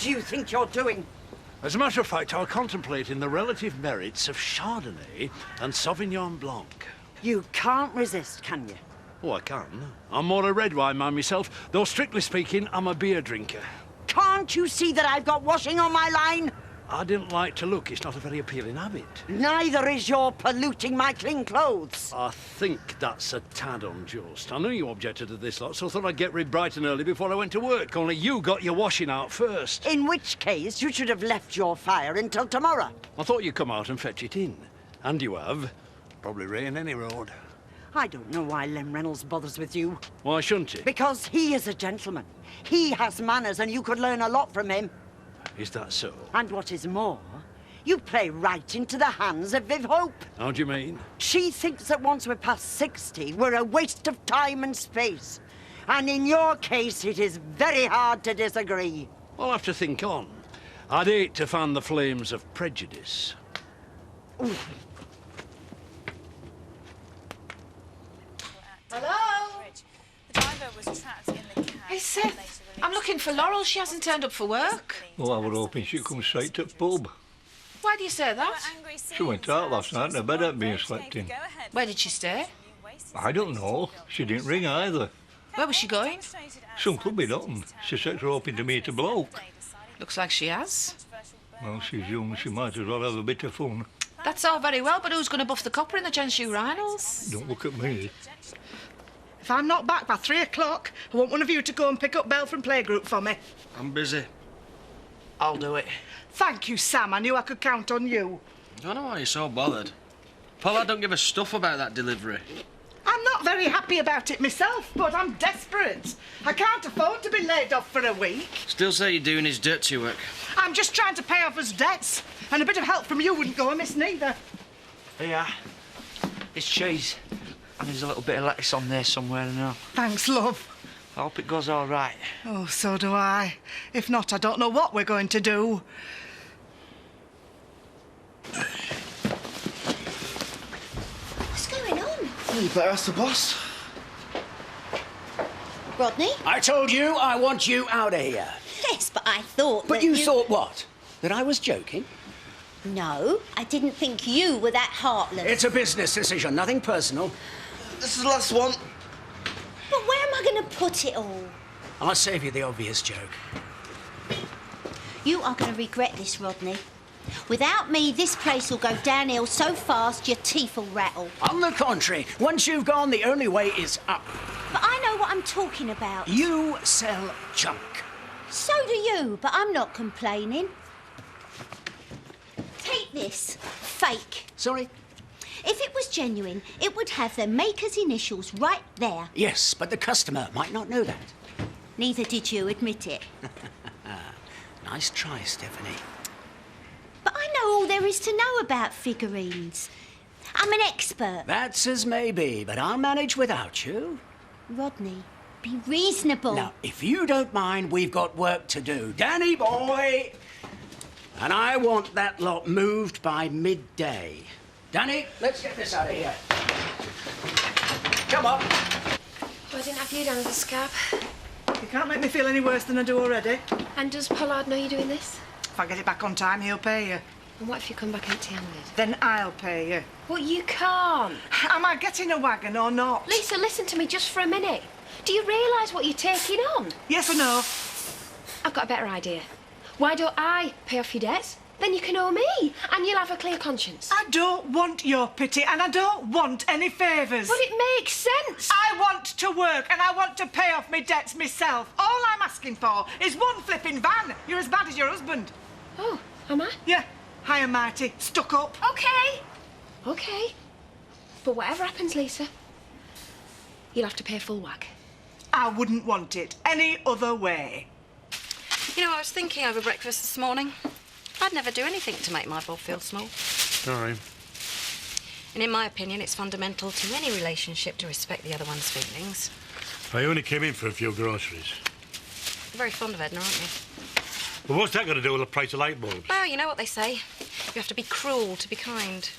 do you think you're doing? As a matter of fact, I'm contemplating the relative merits of Chardonnay and Sauvignon Blanc. You can't resist, can you? Oh, I can. I'm more a red wine man myself, though strictly speaking, I'm a beer drinker. Can't you see that I've got washing on my line? I didn't like to look. It's not a very appealing habit. Neither is your polluting my clean clothes. I think that's a tad unjust. I knew you objected to this lot, so I thought I'd get rid bright and early before I went to work, only you got your washing out first. In which case, you should have left your fire until tomorrow. I thought you'd come out and fetch it in. And you have. Probably rain any road. I don't know why Lem Reynolds bothers with you. Why shouldn't he? Because he is a gentleman. He has manners, and you could learn a lot from him. Is that so? And what is more, you play right into the hands of Viv Hope. How do you mean? She thinks that once we're past 60, we're a waste of time and space. And in your case, it is very hard to disagree. I'll have to think on. I'd hate to fan the flames of prejudice. Oof. Hello? The driver was trapped in the cab. Hey, Seth, I'm looking for Laurel. She hasn't turned up for work. Well, I was hoping she'd come straight to the pub. Why do you say that? She went out last night and her bed hadn't been slept in. Where did she stay? I don't know. She didn't ring either. Where was she going? Some club in Hutton. She said her hoping to meet a bloke. Looks like she has. Well, she's young. She might as well have a bit of fun. That's all very well, but who's going to buff the copper in the gents' urinals? Don't look at me. If I'm not back by 3 o'clock, I want one of you to go and pick up Belle from playgroup for me. I'm busy. I'll do it. Thank you, Sam. I knew I could count on you. I don't know why you're so bothered. Paul, I don't give a stuff about that delivery. I'm not very happy about it myself, but I'm desperate. I can't afford to be laid off for a week. Still say you're doing his dirty work. I'm just trying to pay off his debts, and a bit of help from you wouldn't go amiss neither. Yeah. It's cheese. And there's a little bit of lettuce on there somewhere now. Thanks, love. I hope it goes all right. Oh, so do I. If not, I don't know what we're going to do. What's going on? Well, you better ask the boss. Rodney? I told you I want you out of here. Yes, but I thought But that you thought what? That I was joking? No, I didn't think you were that heartless. It's a business decision, nothing personal. This is the last one. But where am I going to put it all? I'll save you the obvious joke. You are going to regret this, Rodney. Without me, this place will go downhill so fast your teeth will rattle. On the contrary, once you've gone, the only way is up. But I know what I'm talking about. You sell junk. So do you, but I'm not complaining. Take this. Fake. Sorry? If it was genuine, it would have the maker's initials right there. Yes, but the customer might not know that. Neither did you, admit it. Nice try, Stephanie. But I know all there is to know about figurines. I'm an expert. That's as may be, but I'll manage without you. Rodney, be reasonable. Now, if you don't mind, we've got work to do. Danny boy! And I want that lot moved by midday. Danny, let's get this out of here. Come on. I didn't have you down as a scab. You can't make me feel any worse than I do already. And does Pollard know you're doing this? If I get it back on time, he'll pay you. And what if you come back empty-handed? Then I'll pay you. Well, you can't. Am I getting a wagon or not? Lisa, listen to me just for a minute. Do you realise what you're taking on? Yes or no? I've got a better idea. Why don't I pay off your debts? Then you can owe me, and you'll have a clear conscience. I don't want your pity, and I don't want any favours. But it makes sense. I want to work, and I want to pay off my debts myself. All I'm asking for is one flipping van. You're as bad as your husband. Oh, am I? Yeah, high and mighty, stuck up. OK. OK. But whatever happens, Lisa, you'll have to pay full whack. I wouldn't want it any other way. You know, I was thinking over breakfast this morning. I'd never do anything to make my bob feel small. Sorry. And in my opinion, it's fundamental to any relationship to respect the other one's feelings. I only came in for a few groceries. You're very fond of Edna, aren't you? Well, what's that got to do with the price of light bulbs? Well, you know what they say. You have to be cruel to be kind.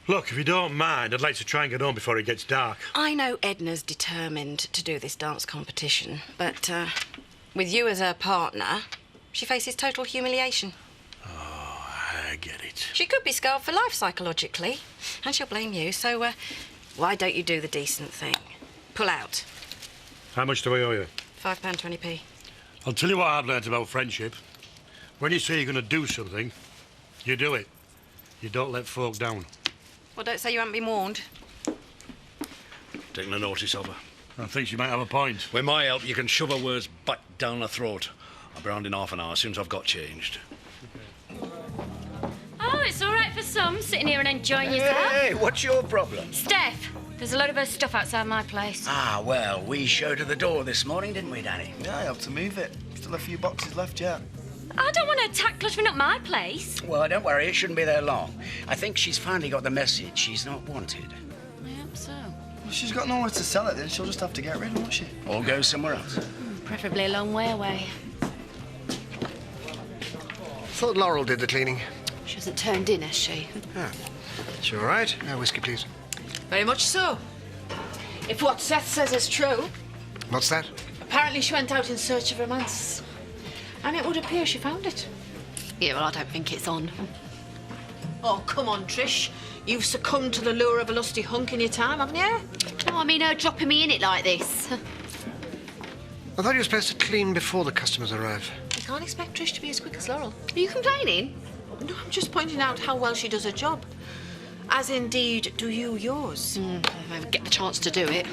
Look, if you don't mind, I'd like to try and get home before it gets dark. I know Edna's determined to do this dance competition, but with you as her partner, She faces total humiliation. Oh, I get it. She could be scarred for life psychologically, and she'll blame you, so why don't you do the decent thing? Pull out. How much do I owe you? £5.20p. I'll tell you what I've learnt about friendship. When you say you're going to do something, you do it. You don't let folk down. Well, don't say you haven't been warned. Taking a notice of her. I think she might have a point. With my help, you can shove her words back down her throat. I'll be round in half an hour as soon as I've got changed. Oh, it's all right for some, sitting here and enjoying yourself. Hey, what's your problem? Steph, there's a load of her stuff outside my place. Ah, well, we showed her the door this morning, didn't we, Danny? Yeah, I helped to move it. Still a few boxes left yet. I don't want to attack cluttering up my place. Well, don't worry, it shouldn't be there long. I think she's finally got the message. She's not wanted. I hope so. Well, she's got nowhere to sell it, then she'll just have to get rid, won't she? Or go somewhere else. Preferably a long way away. Thought Laurel did the cleaning. She hasn't turned in, has she? Ah, she all right? Whiskey, please. Very much so. If what Seth says is true, What's that? apparently she went out in search of romance. And it would appear she found it. Yeah, well, I don't think it's on. Oh, come on, Trish. You've succumbed to the lure of a lusty hunk in your time, haven't you? No, I mean her dropping me in it like this. I thought you were supposed to clean before the customers arrive. You can't expect Trish to be as quick as Laurel. Are you complaining? No, I'm just pointing out how well she does her job. As indeed do you yours. If I ever get the chance to do it.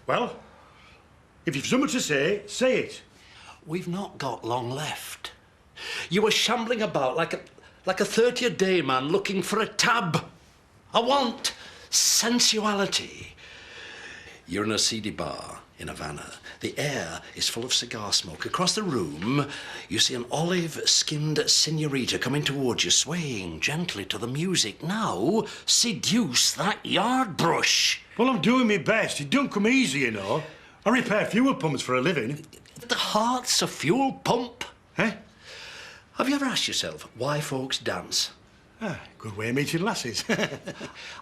Well, if you've something to say it. We've not got long left. You were shambling about like a 30-a-day man looking for a tab. I want sensuality. You're in a seedy bar in Havana. The air is full of cigar smoke. Across the room, you see an olive-skinned senorita coming towards you, swaying gently to the music. Now, seduce that yard brush. Well, I'm doing my best. It don't come easy, you know. I repair fuel pumps for a living. The heart's a fuel pump. Eh? Have you ever asked yourself why folks dance? Ah, good way of meeting lasses.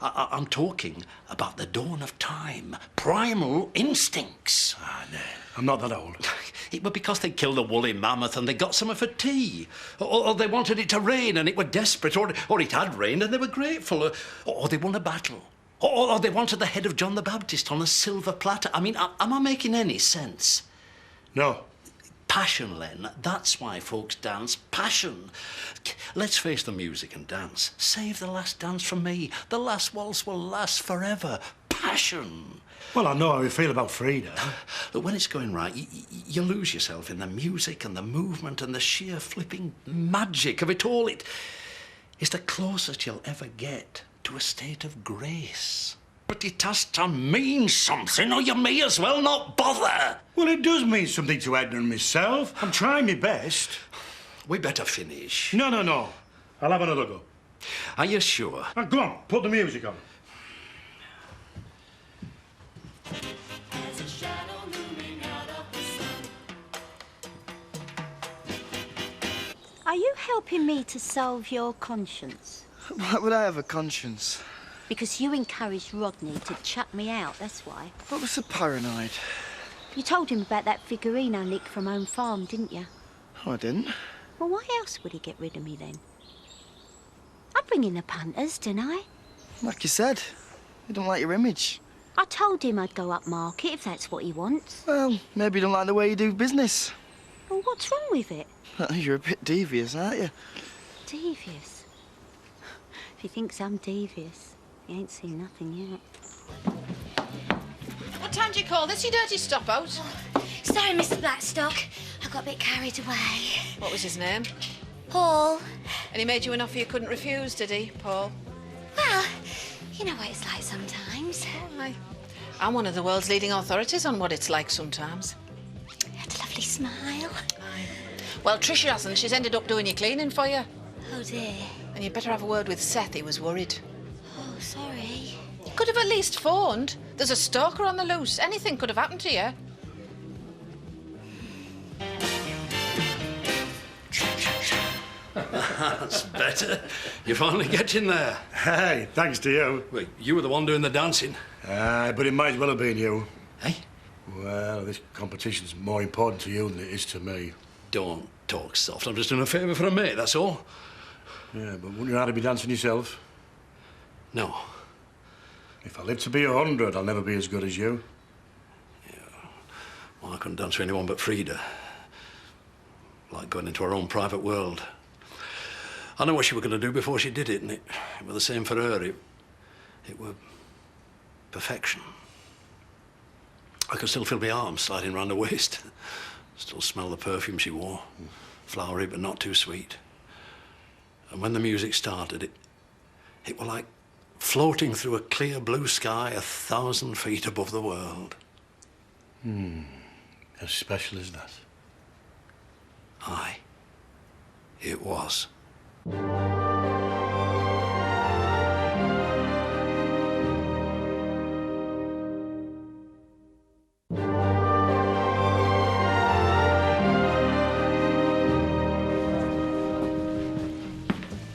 I'm talking about the dawn of time, primal instincts. Ah, no, I'm not that old. It was because they killed a woolly mammoth and they got some for tea. Or they wanted it to rain and it were desperate. Or it had rained and they were grateful. Or they won a battle. Or they wanted the head of John the Baptist on a silver platter. I mean, am I making any sense? No. Passion, Len. That's why folks dance. Passion. Let's face the music and dance. Save the last dance from me. The last waltz will last forever. Passion. Well, I know how you feel about Frida. Look, when it's going right, you lose yourself in the music and the movement and the sheer flipping magic of it all. It's the closest you'll ever get to a state of grace. But it has to mean something, or you may as well not bother. Well, it does mean something to Edna and myself. I'm trying my best. We better finish. No. I'll have another go. Are you sure? Now, go on, put the music on. Are you helping me to solve your conscience? Why would I have a conscience? Because you encouraged Rodney to chuck me out, that's why. What was so paranoid? You told him about that figurino nick from Home Farm, didn't you? Oh, I didn't. Well, why else would he get rid of me then? I bring in the punters, didn't I? Like you said, you don't like your image. I told him I'd go up market if that's what he wants. Well, maybe you don't like the way you do business. Well, what's wrong with it? You're a bit devious, aren't you? Devious? If he thinks I'm devious, he ain't seen nothing yet. What time do you call this, you dirty stop-out? Sorry, Mr. Blackstock. I got a bit carried away. What was his name? Paul. And he made you an offer you couldn't refuse, did he, Paul? Well, you know what it's like sometimes. Aye. I'm one of the world's leading authorities on what it's like sometimes. He had a lovely smile. Well, Tricia hasn't. She's ended up doing your cleaning for you. Oh, dear. And you'd better have a word with Seth. He was worried. Oh, sorry. You could have at least phoned. There's a stalker on the loose. Anything could have happened to you. That's better. You're finally getting there. Hey, thanks to you. Well, you were the one doing the dancing. But it might as well have been you. Hey? Well, this competition's more important to you than it is to me. Don't talk soft. I'm just doing a favour for a mate, that's all. Yeah, but wouldn't you rather be dancing yourself? No. If I live to be 100, I'll never be as good as you. Well, I couldn't dance for anyone but Frida. Like going into her own private world. I know what she was going to do before she did it, and it was the same for her. It was perfection. I could still feel my arms sliding round her waist. Still smell the perfume she wore. Flowery, but not too sweet. And when the music started, it was like floating through a clear blue sky 1,000 feet above the world. How special is that? Aye, it was.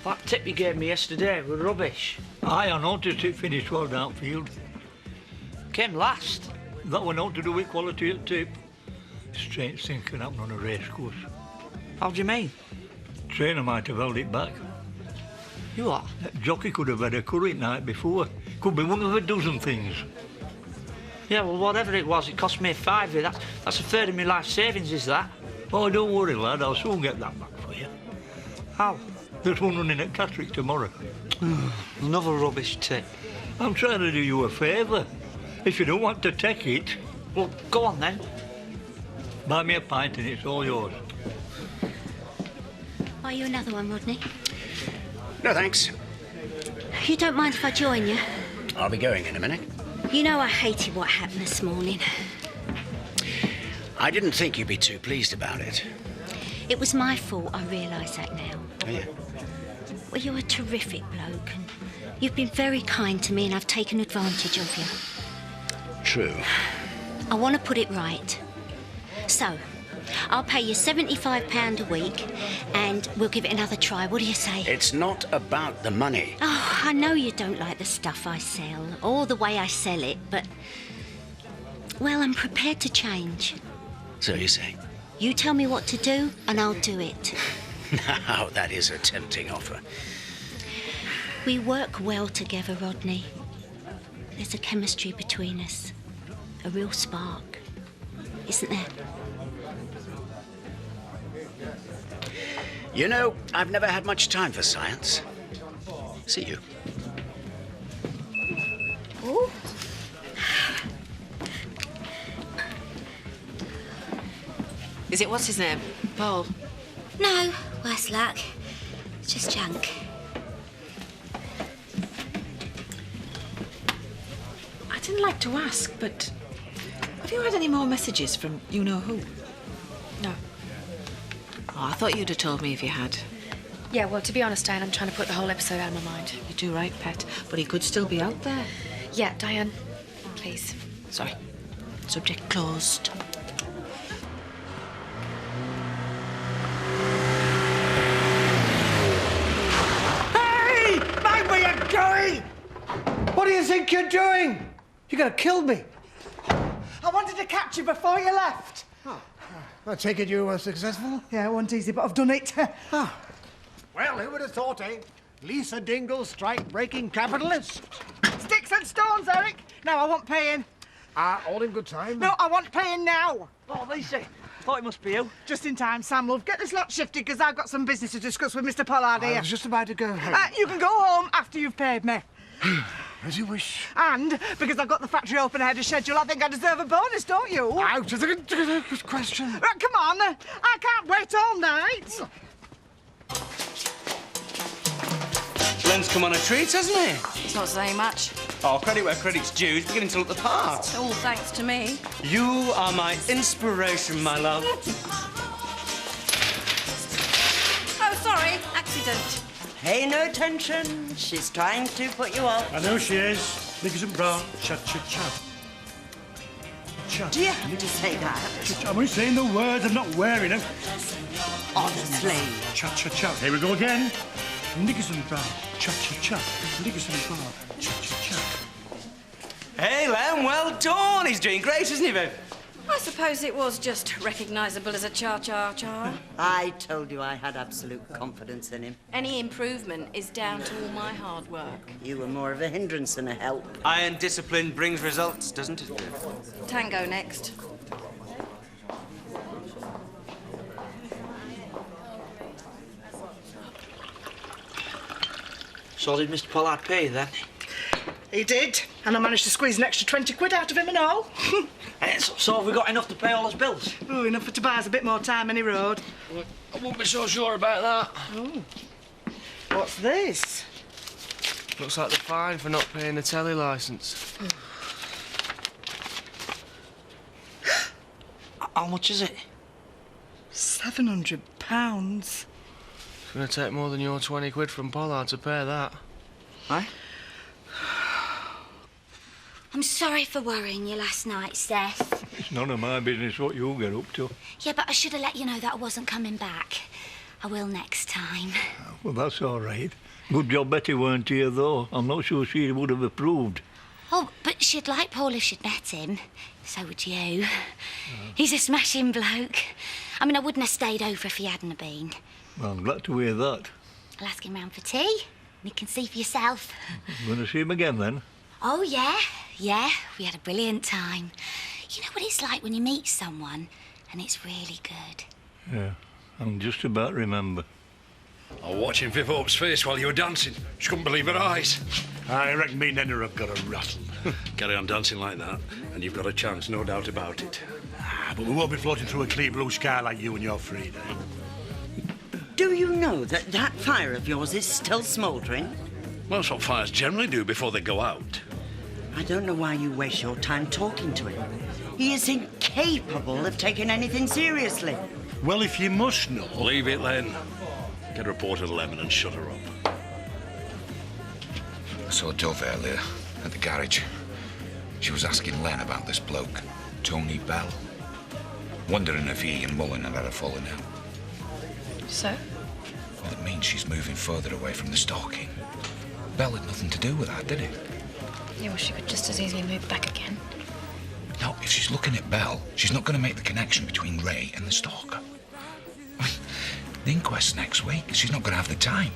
That tip you gave me yesterday was rubbish. Aye, I noticed it finished well downfield. Came last. That were not to do with quality of tip. Strange thing can happen on a race course. How do you mean? Trainer might have held it back. You what? That jockey could have had a curry night before. Could be one of a dozen things. Yeah, well, whatever it was, it cost me a fiver. That's a third of my life savings, is that? Oh, don't worry, lad. I'll soon get that back for you. How? There's one running at Catterick tomorrow. Another rubbish tip. I'm trying to do you a favour. If you don't want to take it... Well, go on then. Buy me a pint and it's all yours. Buy you another one, Rodney? No, thanks. You don't mind if I join you? I'll be going in a minute. You know I hated what happened this morning. I didn't think you'd be too pleased about it. It was my fault, I realise that now. Oh, yeah? Well, you're a terrific bloke and you've been very kind to me and I've taken advantage of you. True. I want to put it right. So, I'll pay you £75 a week and we'll give it another try. What do you say? It's not about the money. Oh, I know you don't like the stuff I sell or the way I sell it, but... Well, I'm prepared to change. So you say? You tell me what to do and I'll do it. Now, that is a tempting offer. We work well together, Rodney. There's a chemistry between us. A real spark. Isn't there? You know, I've never had much time for science. See you. Oh. Is it what's his name? Paul? No, worse luck. It's just junk. I didn't like to ask, but have you had any more messages from you-know-who? No. Oh, I thought you'd have told me if you had. Yeah, well, to be honest, Diane, I'm trying to put the whole episode out of my mind. You do right, pet, but he could still be out there. Yeah, Diane, please. Sorry. Subject closed. Hey! Mind where you're going! What do you think you're doing? You're going to kill me. I wanted to catch you before you left. Oh. I take it you were successful? Yeah, it wasn't easy, but I've done it. Oh. Well, who would have thought, eh? Lisa Dingle, strike-breaking capitalist. Sticks and stones, Eric. No, I want paying. All in good time? No, I want paying now. Oh, Lisa, thought it must be you. Just in time, Sam, love. Get this lot shifted, because I've got some business to discuss with Mr. Pollard here. I was just about to go home. You can go home after you've paid me. As you wish. And, because I've got the factory open ahead of schedule, I think I deserve a bonus, don't you? Out of the question. Right, come on. I can't wait all night. Glenn's come on a treat, hasn't he? It's not saying much. Oh, credit where credit's due. He's beginning to look the part. It's all thanks to me. You are my inspiration, my love. Oh, sorry. Accident. Pay no attention. She's trying to put you off. I know she is. Niggas and bra. Chat, chat, chat. Chat. Do you have to say that? I'm only saying the words. I'm not wearing them. honestly. Cha-cha-cha. Here we go again. Niggers and bar. Cha-cha-cha. Niggers and bar. Cha-cha-cha. Hey, Lem, well done. He's doing great, isn't he, babe? I suppose it was just recognisable as a cha-cha-cha. I told you I had absolute confidence in him. Any improvement is down to all my hard work. You were more of a hindrance than a help. Iron discipline brings results, doesn't it, babe? Tango next. So did Mr. Pollard pay you then? He did, and I managed to squeeze an extra 20 quid out of him and all. So have we got enough to pay all his bills? Oh, enough for to buy us a bit more time any road. I won't be so sure about that. Oh. What's this? Looks like the fine for not paying the telly licence. How much is it? £700. It's going to take more than your 20 quid from Pollard to pay that. Aye? I'm sorry for worrying you last night, Seth. It's none of my business what you get up to. Yeah, but I should have let you know that I wasn't coming back. I will next time. Well, that's all right. Good job Betty weren't here, though. I'm not sure she would have approved. Oh, but she'd like Paul if she'd met him. So would you. He's a smashing bloke. I mean, I wouldn't have stayed over if he hadn't have been. Well, I'm glad to hear that. I'll ask him round for tea, and you can see for yourself. Going to see him again, then? Oh, yeah. Yeah, we had a brilliant time. You know what it's like when you meet someone and it's really good. Yeah, I'm just about to remember. I was watching Viv Hope's face while you were dancing. She couldn't believe her eyes. I reckon me and Nenna have got a rattle. Carry on dancing like that, and you've got a chance, no doubt about it. But we won't be floating through a clear blue sky like you and your Frida. Do you know that that fire of yours is still smouldering? Well, that's what fires generally do before they go out. I don't know why you waste your time talking to him. He is incapable of taking anything seriously. Well, if you must know... Leave it, Len. Get a report of Lemon and shut her up. I saw Dove earlier at the garage. She was asking Len about this bloke, Tony Bell. Wondering if he and Mullen had had a falling out. So? Well, it means she's moving further away from the stalking. Bell had nothing to do with that, did he? Yeah, well, she could just as easily move back again. No, if she's looking at Bell, she's not going to make the connection between Ray and the stalker. The inquest's next week. She's not going to have the time.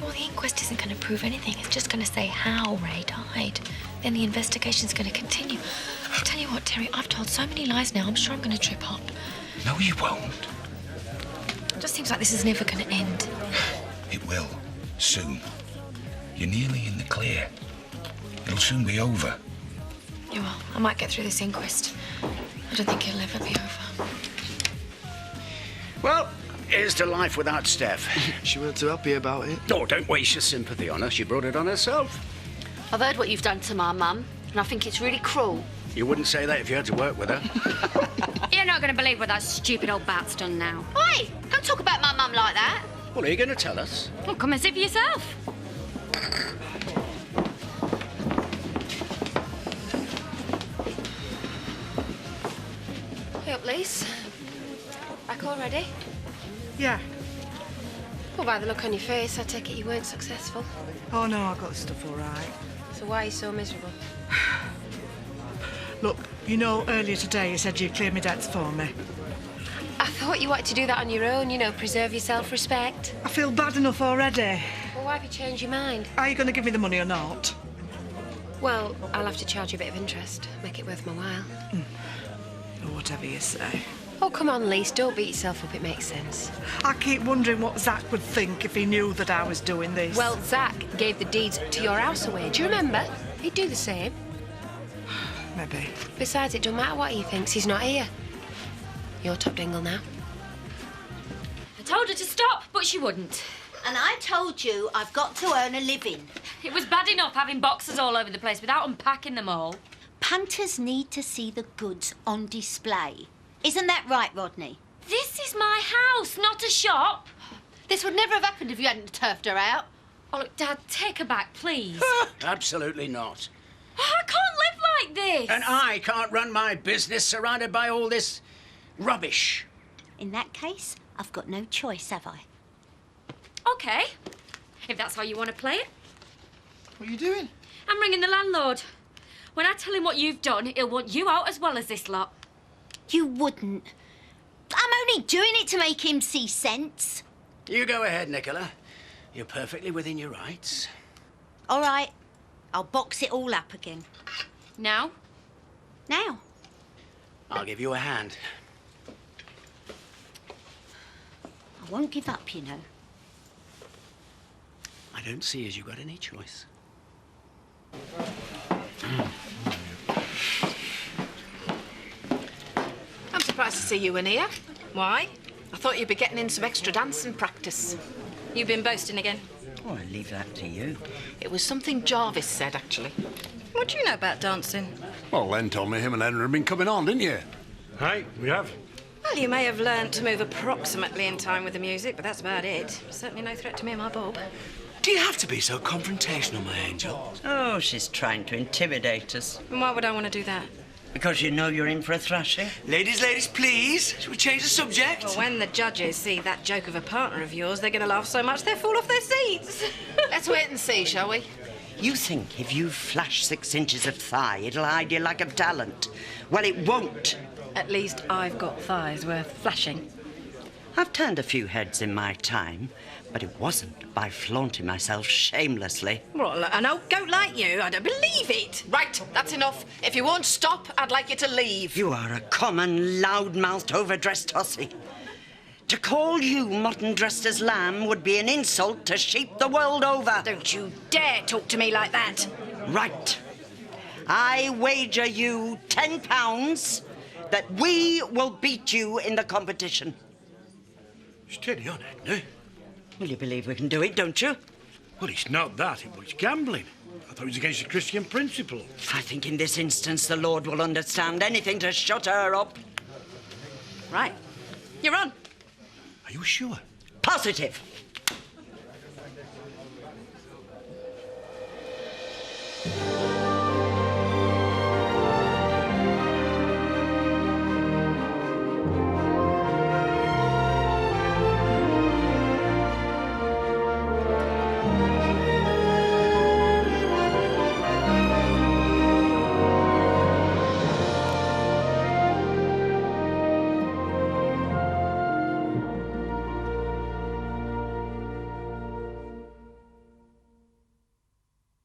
Well, the inquest isn't going to prove anything. It's just going to say how Ray died. Then the investigation's going to continue. I'll tell you what, Terry, I've told so many lies now, I'm sure I'm going to trip up. No, you won't. It just seems like this is never going to end. It will. Soon. You're nearly in the clear. It'll soon be over. Yeah, well, I might get through this inquest. I don't think it'll ever be over. Well, here's to life without Steph. She weren't too happy about it. No, don't waste your sympathy on her. She brought it on herself. I've heard what you've done to my mum, and I think it's really cruel. You wouldn't say that if you had to work with her. You're not going to believe what that stupid old bat's done now. Oi! Don't talk about my mum like that. Well, are you going to tell us? Well, come and see for yourself. Hey up, Lise. Back already? Yeah. Well, by the look on your face, I take it you weren't successful. Oh, no, I got the stuff all right. So why are you so miserable? Look, you know, earlier today you said you'd clear my debts for me. I thought you wanted to do that on your own, you know, preserve your self-respect. I feel bad enough already. Well, why have you changed your mind? Are you going to give me the money or not? Well, I'll have to charge you a bit of interest, make it worth my while. Or whatever you say. Oh, come on, Lise, don't beat yourself up, it makes sense. I keep wondering what Zach would think if he knew that I was doing this. Well, Zach gave the deeds to your house away, do you remember? He'd do the same. Maybe. Besides, it don't matter what he thinks, he's not here. You're top dingle now. I told her to stop, but she wouldn't. And I told you I've got to earn a living. It was bad enough having boxes all over the place without unpacking them all. Punters need to see the goods on display. Isn't that right, Rodney? This is my house, not a shop. This would never have happened if you hadn't turfed her out. Oh, look, Dad, take her back, please. Absolutely not. Oh, I can't live like this. And I can't run my business surrounded by all this rubbish. In that case, I've got no choice, have I? OK. If that's how you want to play it. What are you doing? I'm ringing the landlord. When I tell him what you've done, he'll want you out as well as this lot. You wouldn't. I'm only doing it to make him see sense. You go ahead, Nicola. You're perfectly within your rights. All right. I'll box it all up again. Now? Now. I'll give you a hand. I won't give up, you know. I don't see as you've got any choice. I'm surprised to see you in here. Why? I thought you'd be getting in some extra dancing practice. You've been boasting again. Oh, I leave that to you. It was something Jarvis said, actually. What do you know about dancing? Well, Len told me him and Henry have been coming on, didn't you? Aye, we have. Well, you may have learnt to move approximately in time with the music, but that's about it. Certainly no threat to me and my Bob. Do you have to be so confrontational, my angel? Oh, she's trying to intimidate us. And why would I want to do that? Because you know you're in for a thrashing. Ladies, please. Shall we change the subject? Well, when the judges see that joke of a partner of yours, they're going to laugh so much they'll fall off their seats. Let's wait and see, shall we? You think if you flash 6 inches of thigh, it'll hide your lack of talent? Well, it won't. At least I've got thighs worth flashing. I've turned a few heads in my time, but it wasn't by flaunting myself shamelessly. Well, an old goat like you, I don't believe it. Right, that's enough. If you won't stop, I'd like you to leave. You are a common, loud-mouthed, overdressed hussy. To call you mutton-dressed as lamb would be an insult to sheep the world over. Don't you dare talk to me like that. Right. I wager you £10 that we will beat you in the competition. Steady on, Edna. Well, you believe we can do it, don't you? Well, it's not that. It's gambling. I thought it was against the Christian principle. I think in this instance the Lord will understand anything to shut her up. Right. You're on. Are you sure? Positive.